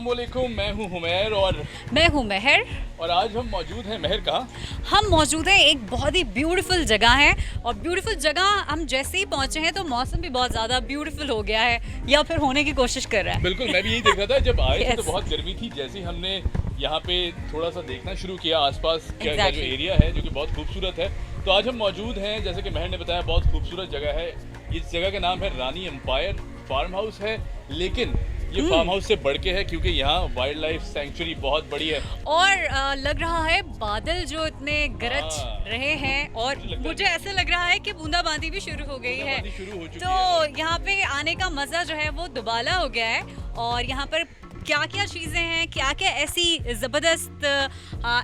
अस्सलामुअलैकुम, मैं हूँ हुमैर और मैं हूँ महर। आज हम मौजूद हैं महर कहाँ? हम मौजूद हैं एक बहुत ही ब्यूटीफुल जगह है और ब्यूटीफुल जगह हम जैसे ही पहुँचे हैं तो मौसम भी बहुत ज़्यादा ब्यूटीफुल हो गया है या फिर होने की कोशिश कर रहा है। बिल्कुल, मैं भी यही देख रहा था। जब आए थे तो Yes. बहुत गर्मी थी। जैसे ही हमने यहाँ पे थोड़ा सा देखना शुरू किया आसपास का जो Exactly. एरिया है जो कि बहुत खूबसूरत है, तो आज हम मौजूद हैं, जैसे कि महर ने बताया, बहुत खूबसूरत जगह है। इस जगह का नाम है रानी एम्पायर फार्म हाउस है, लेकिन ये फार्म हाउस से बढ़ के है क्योंकि यहाँ वाइल्ड लाइफ सेंचुरी बहुत बड़ी है। और लग रहा है बादल जो इतने गरज हाँ। रहे हैं और मुझे ऐसे लग रहा है कि बूंदाबांदी भी शुरू हो गई है। बूंदाबांदी शुरू हो चुकी तो है। यहाँ पे आने का मज़ा जो है वो दुबाला हो गया है और यहाँ पर क्या क्या चीज़ें हैं, क्या क्या ऐसी ज़बरदस्त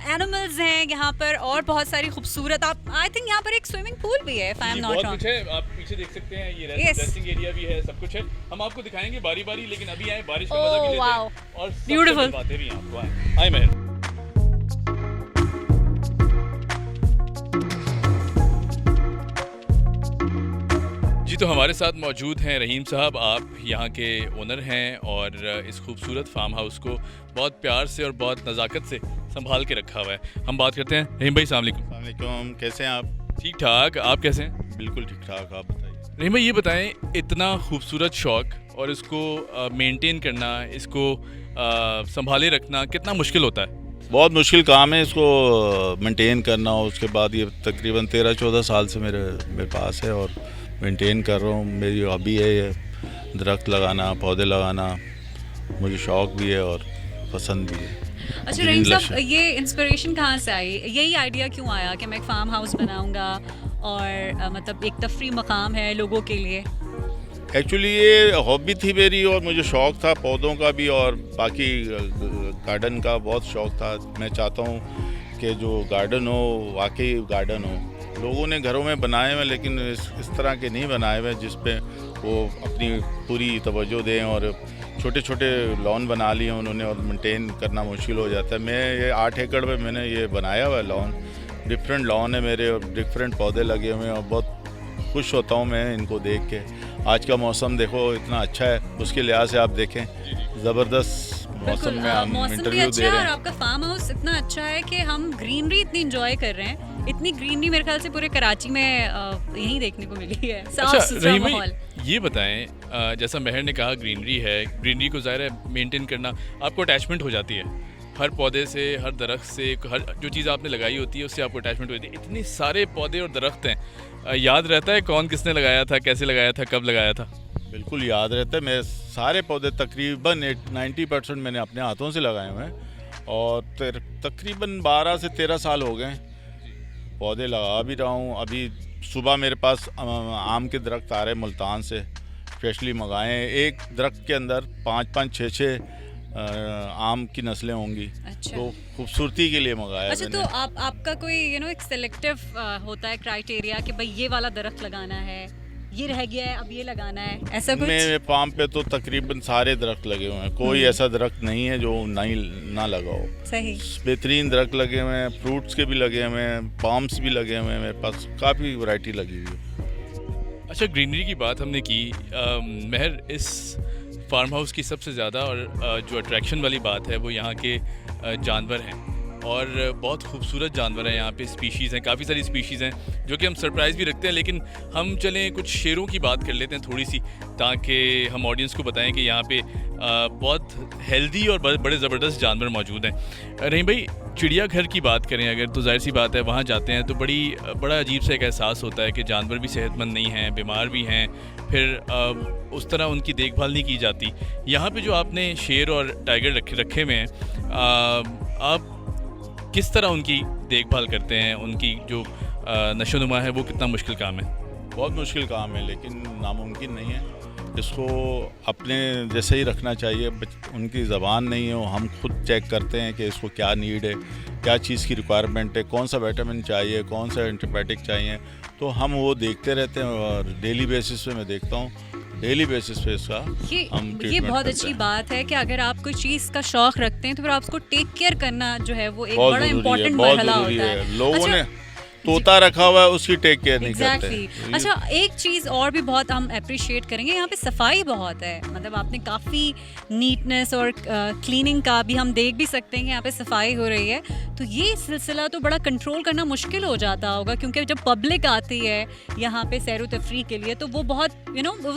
एनिमल्स हैं यहाँ पर और बहुत सारी खूबसूरत। आप आई थिंक यहाँ पर एक स्विमिंग पूल भी है, if I am not बहुत wrong. कुछ है, आप पीछे देख सकते हैं। ये Yes. रेस्टिंग एरिया भी है, सब कुछ है। हम आपको दिखाएंगे बारी बारी, लेकिन अभी आए बारिश का Oh, मजा भी लेते wow. हैं और सबसे Beautiful. मिलवाते भी हैं आपको। आए महर। जी, तो हमारे साथ मौजूद हैं रहीम साहब। आप यहाँ के ओनर हैं और इस खूबसूरत फार्म हाउस को बहुत प्यार से और बहुत नज़ाकत से संभाल के रखा हुआ है। हम बात करते हैं। रहीम भाई, अस्सलाम वालेकुम। वालेकुम, कैसे हैं आप? ठीक ठाक, आप कैसे हैं? बिल्कुल ठीक ठाक, आप बताइए। रहीम भाई, ये बताएं, इतना खूबसूरत शौक और इसको मेंटेन करना, इसको संभाले रखना कितना मुश्किल होता है? बहुत मुश्किल काम है इसको मेंटेन करना। उसके बाद ये तकरीबन 13-14 साल से मेरे पास है और मेंटेन कर रहा हूँ। मेरी हॉबी है ये दरख्त लगाना, पौधे लगाना। मुझे शौक़ भी है और पसंद भी है। अच्छा Green रहीम lush साहब, है। ये इंस्पिरेशन कहाँ से आई? यही आइडिया क्यों आया कि मैं एक फार्म हाउस बनाऊंगा और मतलब एक तफरी मकाम है लोगों के लिए? एक्चुअली ये हॉबी थी मेरी और मुझे शौक़ था पौधों का भी और बाकी गार्डन का बहुत शौक़ था। मैं चाहता हूँ कि जो गार्डन हो वाकई गार्डन हो। लोगों ने घरों में बनाए हुए लेकिन इस तरह के नहीं बनाए हुए जिस पे वो अपनी पूरी तवज्जो दें और छोटे छोटे लॉन बना लिए उन्होंने और मेंटेन करना मुश्किल हो जाता है। मैं ये 8 एकड़ में मैंने ये बनाया हुआ है लॉन। डिफरेंट लॉन है मेरे और डिफरेंट पौधे लगे हुए हैं और बहुत खुश होता हूँ मैं इनको देख के। आज का मौसम देखो इतना अच्छा है, उसके लिहाज से आप देखें ज़बरदस्त मौसम में हम मौसम भी इंटरव्यू अच्छा दे है रहे और हैं। आपका फार्म हाउस इतना अच्छा है कि हम ग्रीनरी इतनी इंजॉय कर रहे हैं। इतनी ग्रीनरी मेरे ख्याल से पूरे कराची में यहीं देखने को मिली है। साफ अच्छा सुथरा रहीम माहौल। भाई, ये बताएं, जैसा महर ने कहा ग्रीनरी है, ग्रीनरी को ज़ाहिर है मेंटेन करना, आपको अटैचमेंट हो जाती है हर पौधे से, हर दरख्त से, हर जो चीज़ आपने लगाई होती है उससे आपको अटैचमेंट होती है। इतने सारे पौधे और दरख्त हैं, याद रहता है कौन किसने लगाया था, कैसे लगाया था, कब लगाया था? बिल्कुल याद रहता है। मेरे सारे पौधे तकरीबन 90% मैंने अपने हाथों से लगाए हुए हैं और तकरीबन 12 से 13 साल हो गए पौधे लगा भी रहा हूँ। अभी सुबह मेरे पास आम के दरख्त आ रहे हैं मुल्तान से, स्पेशली मंगाए हैं। एक दरख्त के अंदर 5-5, 6-6 आम की नस्लें होंगी। अच्छा। तो खूबसूरती के लिए मंगाया अच्छा, तो मैंने। आपका कोई एक सिलेक्टिव होता है क्राइटेरिया कि भाई ये वाला दरख्त लगाना है, ये रह गया है अब ये लगाना है, ऐसा कुछ? मेरे फार्म पे तो तकरीबन सारे दरख्त लगे हुए हैं। कोई ऐसा दरख्त नहीं है जो ना लगा हो। सही। बेहतरीन दरख्त लगे हुए हैं, फ्रूट्स के भी लगे हुए हैं, पाम्स भी लगे हुए हैं। मेरे पास काफ़ी वैरायटी लगी हुई है। अच्छा, ग्रीनरी की बात हमने की। महर, इस फार्म हाउस की सबसे ज़्यादा और जो अट्रैक्शन वाली बात है वो यहाँ के जानवर हैं और बहुत खूबसूरत जानवर हैं। यहाँ पे स्पीशीज़ हैं, काफ़ी सारी स्पीशीज़ हैं जो कि हम सरप्राइज़ भी रखते हैं। लेकिन हम चलें कुछ शेरों की बात कर लेते हैं थोड़ी सी, ताकि हम ऑडियंस को बताएं कि यहाँ पे बहुत हेल्दी और बड़े ज़बरदस्त जानवर मौजूद हैं। रहीम भाई, चिड़ियाघर की बात करें अगर, तो जाहिर सी बात है वहाँ जाते हैं तो बड़ा अजीब सा एक एहसास होता है कि जानवर भी सेहतमंद नहीं हैं, बीमार भी हैं, फिर उस तरह उनकी देखभाल नहीं की जाती। यहाँ पे जो आपने शेर और टाइगर रखे हुए हैं, आप किस तरह उनकी देखभाल करते हैं? उनकी जो नशोनुमा है वो कितना मुश्किल काम है? बहुत मुश्किल काम है लेकिन नामुमकिन नहीं है। इसको अपने जैसे ही रखना चाहिए। उनकी ज़बान नहीं है, हम खुद चेक करते हैं कि इसको क्या नीड है, क्या चीज़ की रिक्वायरमेंट है, कौन सा विटामिन चाहिए, कौन सा एंटीबायोटिक चाहिए। तो हम वो देखते रहते हैं और डेली बेसिस पे मैं देखता हूँ, डेली बेसिस पे इसका हम ये ट्रीटमेंट बहुत करते अच्छी हैं। बात है कि अगर आप कोई चीज़ का शौक रखते हैं तो फिर आप उसको टेक केयर करना जो है वो एक बहुत बड़ा ज़रूरी है, इम्पोर्टेंट बहुत मरहला ज़रूरी होता है। है। लोगों अच्छा, ने तोता रखा हुआ है उसकी टेक केयर नहीं एग्जैक्टली करते। अच्छा, एक चीज़ और भी बहुत हम अप्रिशिएट करेंगे, यहाँ पे सफाई बहुत है, मतलब आपने काफ़ी नीटनेस और क्लीनिंग का भी हम देख भी सकते हैं कि यहाँ पे सफाई हो रही है। तो ये सिलसिला तो बड़ा कंट्रोल करना मुश्किल हो जाता होगा, क्योंकि जब पब्लिक आती है यहाँ पे सैर व तफरी के लिए तो वो बहुत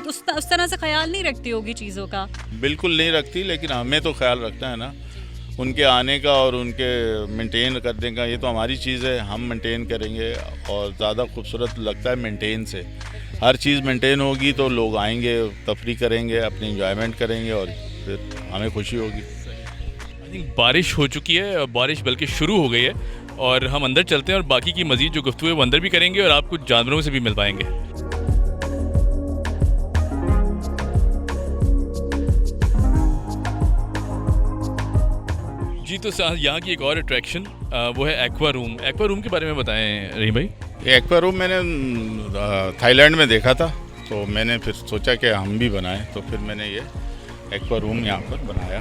उस तरह से ख्याल नहीं रखती होगी चीज़ों का। बिल्कुल नहीं रखती, लेकिन हमें तो ख्याल रखना है ना उनके आने का और उनके मेंटेन करने का। ये तो हमारी चीज़ है, हम मेंटेन करेंगे और ज़्यादा खूबसूरत लगता है मेंटेन से। हर चीज़ मेंटेन होगी तो लोग आएंगे, तफरी करेंगे, अपनी इंजॉयमेंट करेंगे और फिर हमें खुशी होगी। आई थिंक बारिश हो चुकी है, बारिश बल्कि शुरू हो गई है और हम अंदर चलते हैं और बाकी की मज़ीद जो गुफ्तगू है वो अंदर भी करेंगे और आप कुछ जानवरों से भी मिल पाएंगे। जी, तो यहाँ की एक और अट्रैक्शन वो है एक्वा रूम। एक्वा रूम के बारे में बताएं रहीम भाई। ये एक्वा रूम मैंने थाईलैंड में देखा था, तो मैंने फिर सोचा कि हम भी बनाएं, तो फिर मैंने ये एक्वा रूम यहाँ पर बनाया।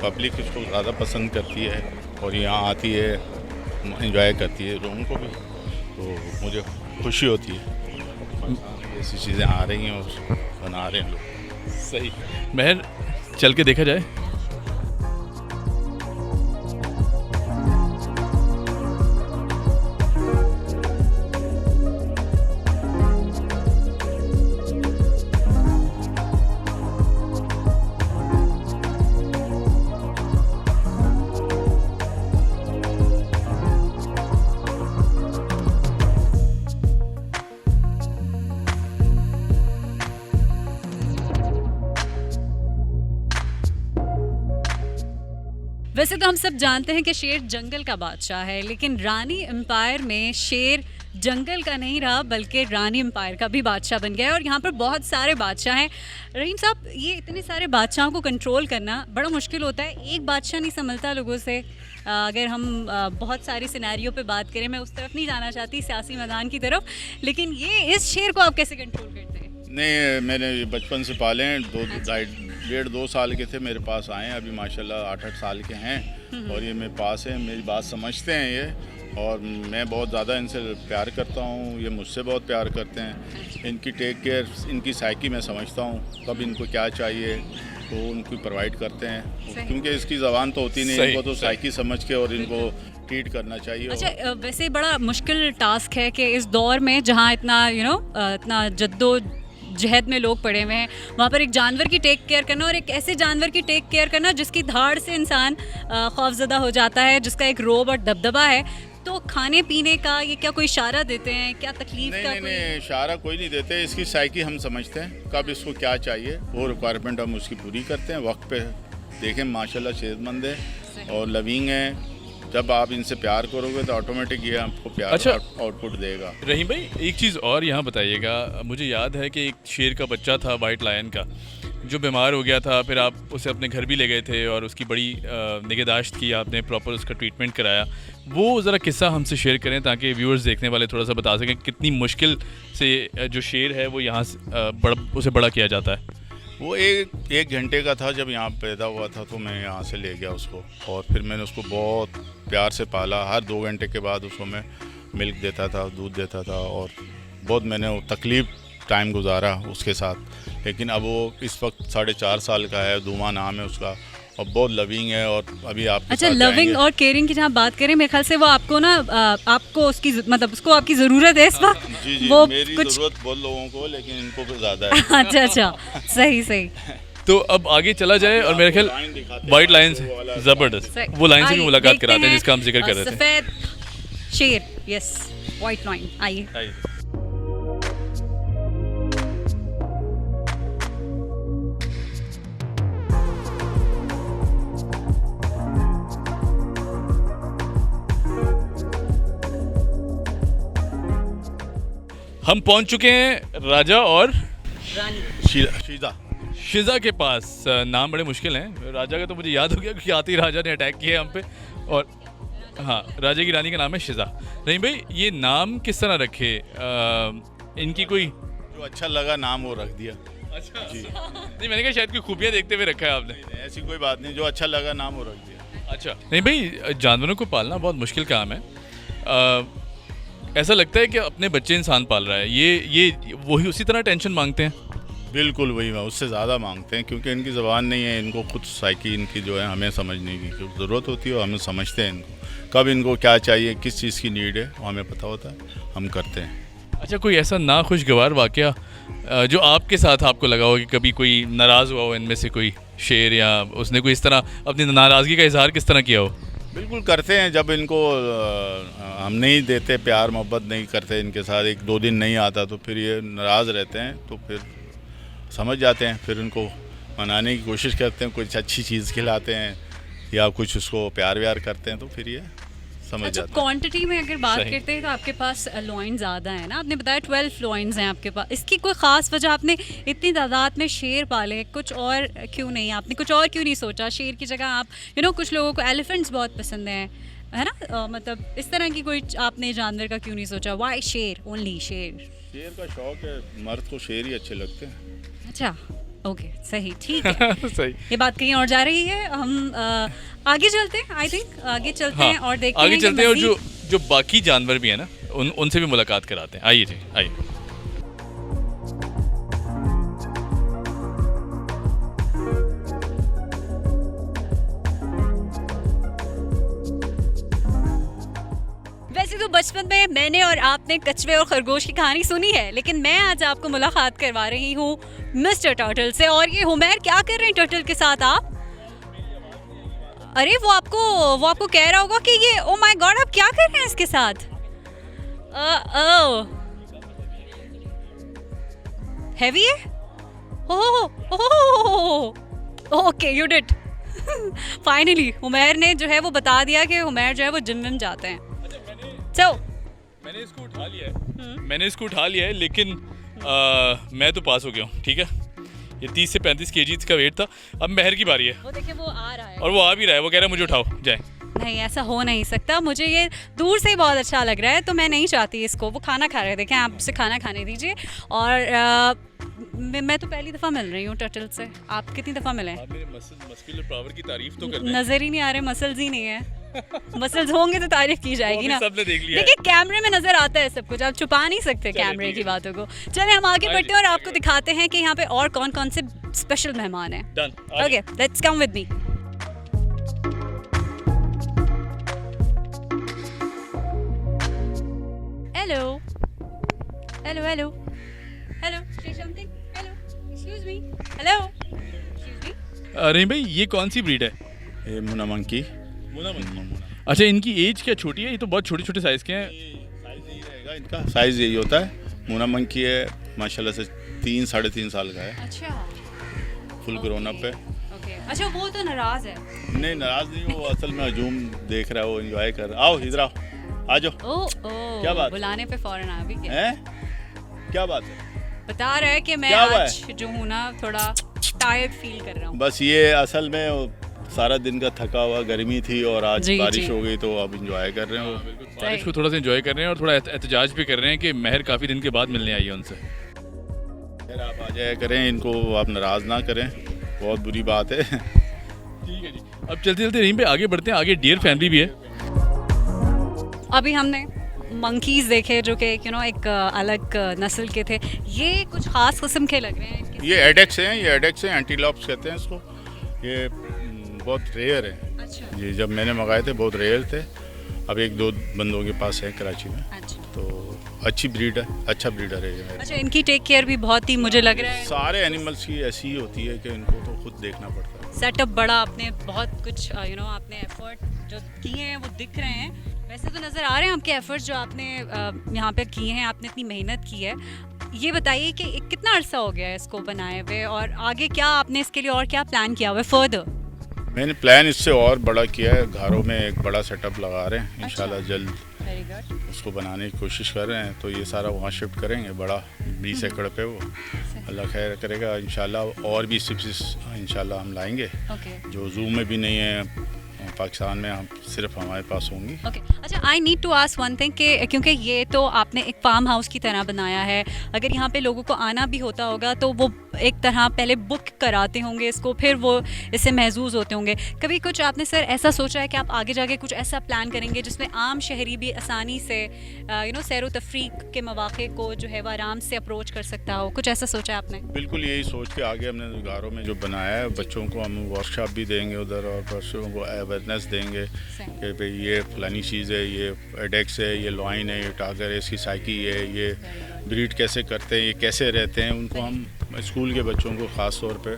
पब्लिक इसको ज़्यादा पसंद करती है और यहाँ आती है, एंजॉय करती है रूम को भी, तो मुझे खुशी होती है ऐसी चीज़ें आ रही हैं और बना रहे हैं लोग। सही। महर, चल के देखा जाए। वैसे तो हम सब जानते हैं कि शेर जंगल का बादशाह है, लेकिन रानी एम्पायर में शेर जंगल का नहीं रहा बल्कि रानी एम्पायर का भी बादशाह बन गया है। और यहाँ पर बहुत सारे बादशाह हैं। रहीम साहब, ये इतने सारे बादशाहों को कंट्रोल करना बड़ा मुश्किल होता है, एक बादशाह नहीं संभलता लोगों से। अगर हम बहुत सारी सिनेरियो पे बात करें, मैं उस तरफ नहीं जाना चाहती, सियासी मैदान की तरफ, लेकिन ये इस शेर को आप कैसे कंट्रोल करते हैं? नहीं, मैंने बचपन से पाले हैं, 1.5-2 साल के थे मेरे पास आए, अभी माशाल्लाह 8-8 साल के हैं और ये मेरे पास है, मेरी बात समझते हैं ये, और मैं बहुत ज़्यादा इनसे प्यार करता हूँ, ये मुझसे बहुत प्यार करते हैं। इनकी टेक केयर, इनकी साइकी मैं समझता हूँ, कब इनको क्या चाहिए तो उनको प्रोवाइड करते हैं, क्योंकि इसकी ज़बान तो होती नहीं, इनको तो साइकी समझ के और इनको ट्रीट करना चाहिए। अच्छा, वैसे बड़ा मुश्किल टास्क है कि इस दौर में जहाँ इतना इतना जद्दोजहद में लोग पड़े हुए हैं, वहाँ पर एक जानवर की टेक केयर करना और एक ऐसे जानवर की टेक केयर करना जिसकी धाड़ से इंसान खौफजदा हो जाता है, जिसका एक रोब और दबदबा है। तो खाने पीने का ये क्या कोई इशारा देते हैं, क्या तकलीफ का? नहीं, इशारा कोई नहीं देते, इसकी साइकी हम समझते हैं, कब इसको क्या चाहिए वो रिक्वायरमेंट हम उसकी पूरी करते हैं वक्त पे। देखें माशाल्लाह सेहतमंद है और लविंग है, जब आप इनसे प्यार करोगे तो ऑटोमेटिक ये आपको प्यार आउटपुट देगा। रहीम भाई, एक चीज़ और यहाँ बताइएगा, मुझे याद है कि एक शेर का बच्चा था वाइट लायन का जो बीमार हो गया था, फिर आप उसे अपने घर भी ले गए थे और उसकी बड़ी निगहदाश्त की आपने, प्रॉपर उसका ट्रीटमेंट कराया। वो ज़रा किस्सा हमसे शेयर करें ताकि व्यूअर्स देखने वाले थोड़ा सा बता सकें कितनी मुश्किल से जो शेर है वो यहाँ उसे बड़ा किया जाता है। वो एक घंटे का था जब यहाँ पैदा हुआ था, तो मैं यहाँ से ले गया उसको और फिर मैंने उसको बहुत प्यार से पाला। हर 2 घंटे के बाद उसको मैं मिल्क देता था, दूध देता था और बहुत मैंने वो तकलीफ़ टाइम गुजारा उसके साथ। लेकिन अब वो इस वक्त 4.5 साल का है, दुमा नाम है उसका, और बहुत लविंग है। और अभी आप अच्छा, लविंग और केयरिंग की जहाँ बात करें, मेरे ख्याल से वो आपको ना आपको उसकी मतलब उसको आपकी ज़रूरत है इस वक्त। जी, वो मेरी ज़रूरत बहुत लोगों को, लेकिन इनको भी ज़्यादा है। अच्छा, सही। तो अब आगे चला जाए और मेरे ख्याल वाइट लाइन से ज़बरदस्त वो लाइन से भी मुलाकात कराते हैं जिसका हम जिक्र कर रहे थे। सफ़ेद शेर, यस, वाइट लाइन। आइए। हम पहुंच चुके हैं राजा और रानी शिजा के पास। नाम बड़े मुश्किल हैं। राजा का तो मुझे याद हो गया क्योंकि आते ही राजा ने अटैक किया हम पे, और हाँ, राजा की रानी का नाम है शिजा। नहीं भाई, ये नाम किस तरह रखे? इनकी कोई जो अच्छा लगा नाम वो रख दिया। अच्छा जी। नहीं, मैंने कहा शायद कोई खूबियाँ देखते हुए रखा है आपने। नहीं, ऐसी कोई बात नहीं, जो अच्छा लगा नाम वो रख दिया। अच्छा। नहीं भाई, जानवरों को पालना बहुत मुश्किल काम है। ऐसा लगता है कि अपने बच्चे इंसान पाल रहा है, ये वही उसी तरह टेंशन मांगते हैं। बिल्कुल वही, उससे ज़्यादा मांगते हैं, क्योंकि इनकी ज़बान नहीं है, इनको खुद साइकी इनकी जो है हमें समझने की ज़रूरत होती है, और हम समझते हैं इनको कब इनको क्या चाहिए, किस चीज़ की नीड है, वो हमें पता होता है, हम करते हैं। अच्छा, कोई ऐसा नाखुशगवार वाक़या जो आपके साथ आपको लगा हो कि कभी कोई नाराज़ हुआ हो इनमें से कोई शेर, या उसने कोई इस तरह अपनी नाराज़गी का इजहार किस तरह किया हो? बिल्कुल करते हैं, जब इनको हम नहीं देते, प्यार मोहब्बत नहीं करते इनके साथ, 1-2 दिन नहीं आता तो फिर ये नाराज़ रहते हैं, तो फिर समझ जाते हैं, फिर उनको मनाने की कोशिश करते हैं, कुछ अच्छी चीज़ खिलाते हैं या कुछ उसको प्यार व्यार करते हैं, तो फिर ये समझ अच्छा, जाते हैं। क्वांटिटी में अगर बात सही। करते हैं तो आपके पास लॉइन ज़्यादा है ना, आपने बताया 12 लॉइन्स हैं आपके पास। इसकी कोई ख़ास वजह, आपने इतनी तादाद में शेर पाले, कुछ और क्यों नहीं, आपने कुछ और क्यों नहीं सोचा? शेर की जगह आप कुछ लोगों को एलिफेंट्स बहुत पसंद हैं, है ना, मतलब इस तरह की कोई आपने जानवर का क्यों नहीं सोचा? वाई शेर, ओनली शेर? शेर का शौक है, मर्द को शेर ही अच्छे लगते हैं। अच्छा, ओके, सही, ठीक है। सही। ये बात कहीं और जा रही है, हम आगे चलते हैं, आई थिंक आगे चलते हाँ, हैं और देखते आगे हैं कि चलते हैं, और मज़ीद- जो बाकी जानवर भी हैं ना, उनसे भी मुलाकात कराते हैं। आइए जी, आइए। वैसे तो बचपन में मैंने और आपने कछुए और खरगोश की कहानी सुनी है, लेकिन मैं आज आपको मुलाकात करवा रही हूँ मिस्टर टर्टल से। और ये हुमैर, क्या कर रहे हैं टर्टल के साथ आप? अरे वो आपको कह रहा होगा कि ये, ओ माय गॉड, आप क्या कर रहे हैं इसके साथ? हैवी है? Okay, you did. Finally Humair ने जो है वो बता दिया कि हुमैर जो है वो जिम में जाते हैं। So, मैंने इसको उठा लिया है, लेकिन मैं तो पास हो गया हूँ, ठीक है। ये 30 से 35 kg का वेट था। अब महर की बारी है, वो देखिए वो आ रहा है, और वो आ भी रहा है। वो कह रहा है मुझे उठाओ, जाए। नहीं ऐसा हो नहीं सकता, मुझे ये दूर से ही बहुत अच्छा लग रहा है, तो मैं नहीं चाहती इसको। वो खाना खा रहे हैं, देखें, आप उसे खाना खाने दीजिए। और मैं तो पहली दफ़ा मिल रही हूँ टर्टल से, आप कितनी दफ़ा मिले? आप मेरे मस्कुलर पावर की तारीफ तो कर दें। नज़र ही नहीं आ रहे, मसल्स ही नहीं है। मसल्स होंगे तो तारीफ की जाएगी ना। सबने देख लिया है। देखिए कैमरे में नजर आता है सब कुछ, आप छुपा नहीं सकते कैमरे की बातों को। चलिए हम आगे बढ़ते हैं और आपको दिखाते हैं कि यहाँ पे और कौन कौन से स्पेशल मेहमान हैं। Done. Okay, let's come with me. Hello hello hello hello, say something. Hello, excuse me, hello, excuse me. अरे भाई, ये कौन सी ब्रीड है? ये मुना मंकी। अच्छा, इनकी एज क्या छोटी है? ये तो बहुत छोटे छोटे साइज के हैं। साइज यही रहेगा इनका, साइज यही होता है। मुना मंकी है, माशाल्लाह से 3-3.5 साल का है, अच्छा, फुल ग्रोन अप है। ओके। अच्छा, वो तो नाराज है। नहीं, नाराज नहीं, वो असल में हजूम देख रहा है, वो एंजॉय कर रहा है। आओ इधर आओ, आ जाओ। ओ क्या बात? बुलाने पे फौरन आ भी गया। हैं? क्या बात है? बता रहा है कि मैं क्या हुआ आज जो हूँ ना, थोड़ा टायर्ड फील कर रहा हूँ। बस ये असल में सारा दिन का थका हुआ, गर्मी थी और आज जी, बारिश जी। हो गई, तो अब इंजॉय कर रहे हैं। बारिश को थोड़ा सा एंजॉय कर रहे हैं, और थोड़ा एहतजाज भी कर रहे हैं कि महर काफ़ी दिन के बाद मिलने आई है उनसे। फिर आप आ जाया करें, इनको आप नाराज़ ना करें, बहुत बुरी बात है। ठीक है जी, अब चलते चलते रहीम पे आगे बढ़ते हैं। आगे डियर फैमिली भी है। अभी हमने मंकीज देखे जो कि एक अलग नस्ल के थे। ये कुछ खास किस्म के लग रहे हैं। ये एडेक्स हैं, एंटीलॉप्स कहते हैं इसको। ये बहुत रेयर है। अच्छा ये जब मैंने मंगाए थे बहुत रेयर थे, अब 1-2 बंदों के पास है कराची में, अच्छा तो अच्छी ब्रीड है, अच्छा ब्रीडर है ये। अच्छा, इनकी टेक केयर भी बहुत ही, मुझे लग रहा है सारे एनिमल्स की ऐसी ही होती है कि इनको तो खुद देखना पड़ता है। सेटअप बड़ा, आपने बहुत कुछ आपने एफर्ट जो किए हैं वो दिख रहे हैं। वैसे तो नज़र आ रहे हैं आपके एफर्ट्स जो आपने यहाँ पे किए हैं, आपने इतनी मेहनत की है। ये बताइए कि कितना अरसा हो गया है इसको बनाए हुए, और आगे क्या आपने इसके लिए और क्या प्लान किया हुआ है फर्दर? मैंने प्लान इससे और बड़ा किया है, घरों में एक बड़ा सेटअप लगा रहे हैं, इंशाल्लाह जल्द वेरी गुड। उसको बनाने की कोशिश कर रहे हैं। तो ये सारा वहाँ शिफ्ट करेंगे, बड़ा 20 एकड़ पे वो, अल्लाह खैर करेगा इंशाल्लाह। और भी स्पीसीज इंशाल्लाह हम लाएंगे ओके जो जू में भी नहीं है पाकिस्तान में, हम सिर्फ हमारे पास होंगी। ओके। अच्छा, I need to ask one thing कि क्योंकि ये तो आपने एक फार्म हाउस की तरह बनाया है, अगर यहाँ पे लोगों को आना भी होता होगा तो वो एक तरह पहले बुक कराते होंगे इसको, फिर वो इससे महजूज होते होंगे। कभी कुछ आपने सर ऐसा सोचा है कि आप आगे जाके कुछ ऐसा प्लान करेंगे जिसमें आम शहरी भी आसानी से सैर व तफरीक के मौक़े को जो है वो आराम से अप्रोच कर सकता हो? कुछ ऐसा सोचा है आपने? बिल्कुल यही सोच के आगे हमने गारों में जो बनाया है, बच्चों को हम वर्कशॉप भी देंगे उधर और बच्चों को अवेयरनेस देंगे कि भाई ये फलानी चीज़ है, ये एडेक्स है, ये लॉइन है, ये टागर है, इसकी साइकी है, ये ब्रीड कैसे करते हैं, ये कैसे रहते हैं, उनको हम स्कूल के बच्चों को ख़ास तौर पे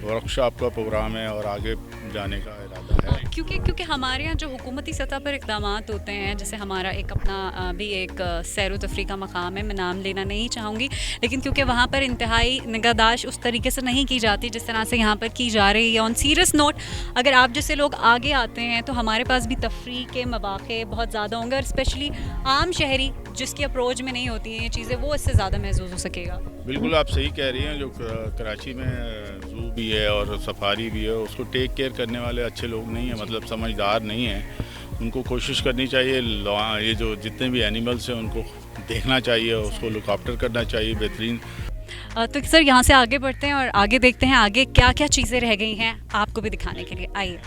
वर्कशॉप का प्रोग्राम है और आगे जाने का इरादा है। क्योंकि हमारे यहाँ जो हुकूमती सतह पर इक़दाम होते हैं, जैसे हमारा एक अपना भी एक सैर व तफरीक का मकाम है, मैं नाम लेना नहीं चाहूँगी, लेकिन क्योंकि वहाँ पर इंतहाई निगहदाश्त उस तरीके से नहीं की जाती जिस तरह से यहाँ पर की जा रही है। ऑन सीरियस नोट, अगर आप जैसे लोग आगे आते हैं तो हमारे पास भी तफरीक के मौक़े बहुत ज़्यादा होंगे, और स्पेशली आम शहरी जिसकी अप्रोच में नहीं होती हैं ये चीज़ें, वो इससे ज़्यादा महसूस हो सकेगा। बिल्कुल आप सही कह रही हैं। जो कराची में ज़ू भी है और सफारी भी है, उसको टेक केयर करने वाले अच्छे लोग नहीं हैं, मतलब समझदार नहीं हैं। उनको कोशिश करनी चाहिए, ये जो जितने भी एनिमल्स हैं उनको देखना चाहिए, उसको लुक आफ्टर करना चाहिए बेहतरीन। तो सर यहाँ से आगे बढ़ते हैं और आगे देखते हैं आगे क्या क्या चीज़ें रह गई हैं आपको भी दिखाने के लिए, आइए।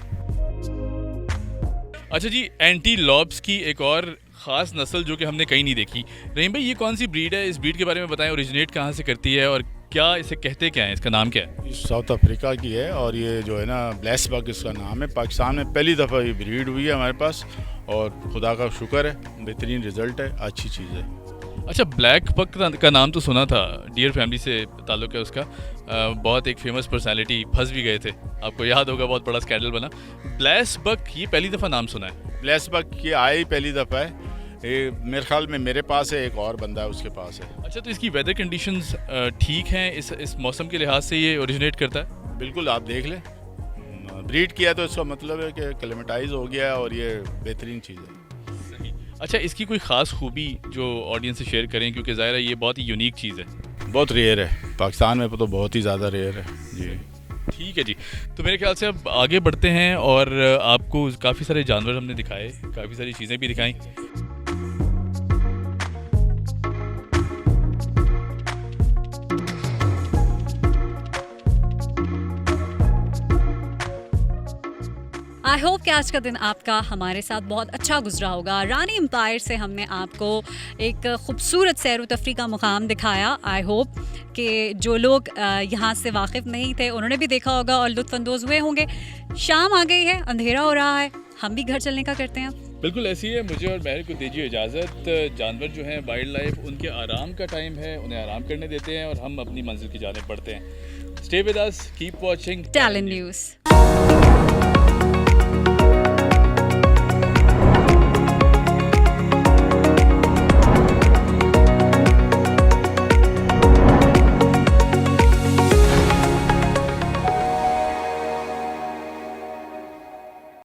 अच्छा जी, एंटीलॉप्स की एक और ख़ास नस्ल जो कि हमने कहीं नहीं देखी। रहीम भाई, ये कौन सी ब्रीड है? इस ब्रीड के बारे में बताएं, ओरिजिनेट कहाँ से करती है और क्या इसे कहते क्या हैं, इसका नाम क्या है? साउथ अफ्रीका की है और ये जो है ना ब्लैस बग इसका नाम है। पाकिस्तान में पहली दफ़ा ये ब्रीड हुई है हमारे पास और खुदा का शुक्र है, बेहतरीन रिज़ल्ट है, अच्छी चीज़ है। अच्छा, ब्लैक बक का नाम तो सुना था, डियर फैमिली से ताल्लुक़ है उसका। बहुत एक फेमस पर्सनालिटी फंस भी गए थे, आपको याद होगा, बहुत बड़ा स्कैंडल बना। ब्लैस बक, ये पहली दफ़ा नाम सुना है। ब्लैस बग ये आई पहली दफ़ा है, ये मेरे ख्याल में मेरे पास है, एक और बंदा है उसके पास है। अच्छा, तो इसकी वेदर कंडीशंस ठीक हैं, इस मौसम के लिहाज से ये ओरिजिनेट करता है? बिल्कुल, आप देख लें, ब्रीड किया तो इसका मतलब है कि क्लेमेटाइज हो गया है और ये बेहतरीन चीज़ है। अच्छा, इसकी कोई ख़ास खूबी जो ऑडियंस से शेयर करें, क्योंकि ज़ाहिर है ये बहुत ही यूनिक चीज़ है। बहुत रेयर है, पाकिस्तान में तो बहुत ही ज़्यादा रेयर है जी। ठीक है जी, तो मेरे ख्याल से अब आगे बढ़ते हैं और आपको काफ़ी सारे जानवर हमने दिखाए, काफ़ी सारी चीज़ें भी दिखाई। आई होप कि आज का दिन आपका हमारे साथ बहुत अच्छा गुजरा होगा। रानी एम्पायर से हमने आपको एक खूबसूरत सैर व तफरीह का मुकाम दिखाया। आई होप कि जो लोग यहाँ से वाकिफ़ नहीं थे उन्होंने भी देखा होगा और लुत्फ़अंदोज़ हुए होंगे। शाम आ गई है, अंधेरा हो रहा है, हम भी घर चलने का करते हैं। बिल्कुल ऐसी है, मुझे और महर को दीजिए इजाज़त। जानवर जो हैं वाइल्ड लाइफ, उनके आराम का टाइम है, उन्हें आराम करने देते हैं और हम अपनी मंजिल की जानिब बढ़ते हैं। Stay with us, keep watching talent news.